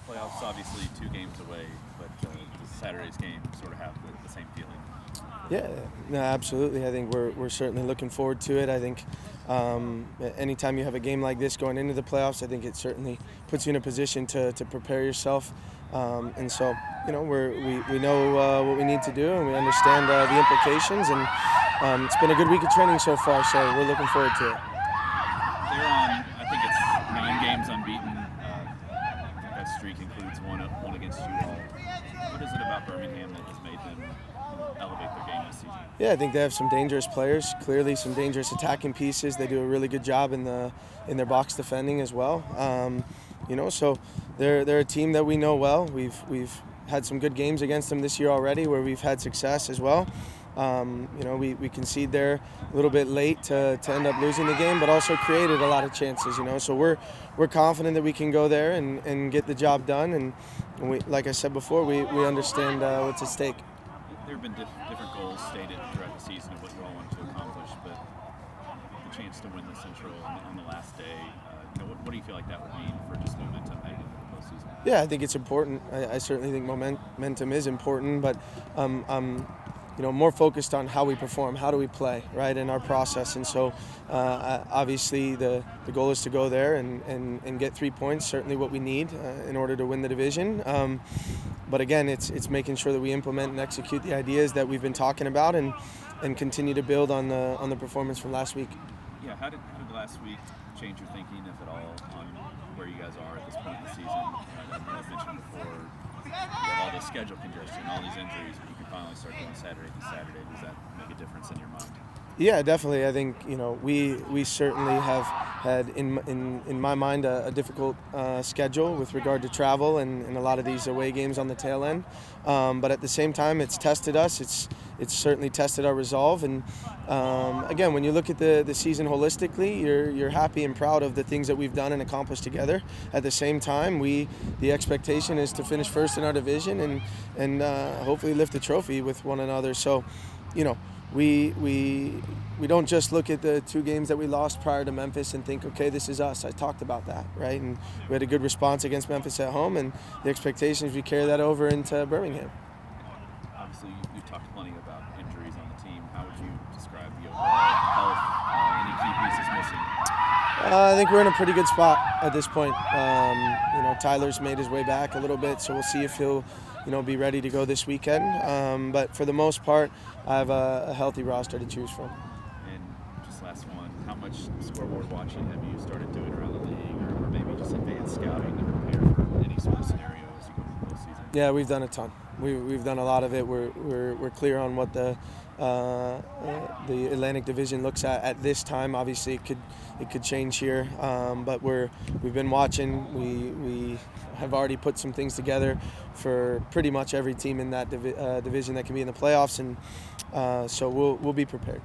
Playoffs obviously 2 games away, but does Saturday's game sort of have the same feeling? Yeah, no, absolutely. I think we're certainly looking forward to it. I think anytime you have a game like this going into the playoffs, I think it certainly puts you in a position to prepare yourself. And so, we know what we need to do, and we understand the implications. And it's been a good week of training so far, so we're looking forward to it. They're on, I think it's 9 games unbeaten. That streak includes one against you all. What is it about Birmingham that has made them elevate their game this season? Yeah, I think they have some dangerous players. Clearly, some dangerous attacking pieces. They do a really good job in their box defending as well. So they're a team that we know well. We've had some good games against them this year already, where we've had success as well. We concede there a little bit late to end up losing the game, but also created a lot of chances. So we're confident that we can go there and get the job done. And we, like I said before, we understand what's at stake. There have been different goals stated throughout the season of what you all want to accomplish, but the chance to win the Central on the last day, what do you feel like that would mean for just momentum heading into the postseason? Yeah, I think it's important. I certainly think momentum is important, but I'm more focused on how we perform, how do we play, right, in our process. And so obviously the goal is to go there and get 3 points, certainly what we need in order to win the division. But again, it's making sure that we implement and execute the ideas that we've been talking about and continue to build on the performance from last week. Yeah, how did the last week change your thinking, if at all, on where you guys are at this point in the season? As mentioned before, you have all this schedule congestion, all these injuries, but you can finally start going Saturday to Saturday. Does that make a difference in your mind? Yeah, definitely. I think we certainly have had in my mind a difficult schedule with regard to travel and a lot of these away games on the tail end. But at the same time, it's tested us. It's certainly tested our resolve. And again, when you look at the season holistically, you're happy and proud of the things that we've done and accomplished together. At the same time, the expectation is to finish first in our division and hopefully lift the trophy with one another. So, we don't just look at the 2 games that we lost prior to Memphis and think, okay, this is us. I talked about that, right? And we had a good response against Memphis at home, and the expectations, we carry that over into Birmingham. Obviously, you talked plenty about injuries on the team. How would you describe the overall health? Any key pieces missing? I think we're in a pretty good spot at this point. Tyler's made his way back a little bit, so we'll see if he'll be ready to go this weekend. But for the most part, I have a healthy roster to choose from. And just last one, how much scoreboard watching have you started doing around the league, or maybe just advanced scouting to prepare for any sort of scenario as you go through the postseason? Yeah, we've done a ton. We've done a lot of it. We're clear on what the Atlantic Division looks at this time. Obviously, it could change here, but we've been watching. We have already put some things together for pretty much every team in that division that can be in the playoffs, and so we'll be prepared.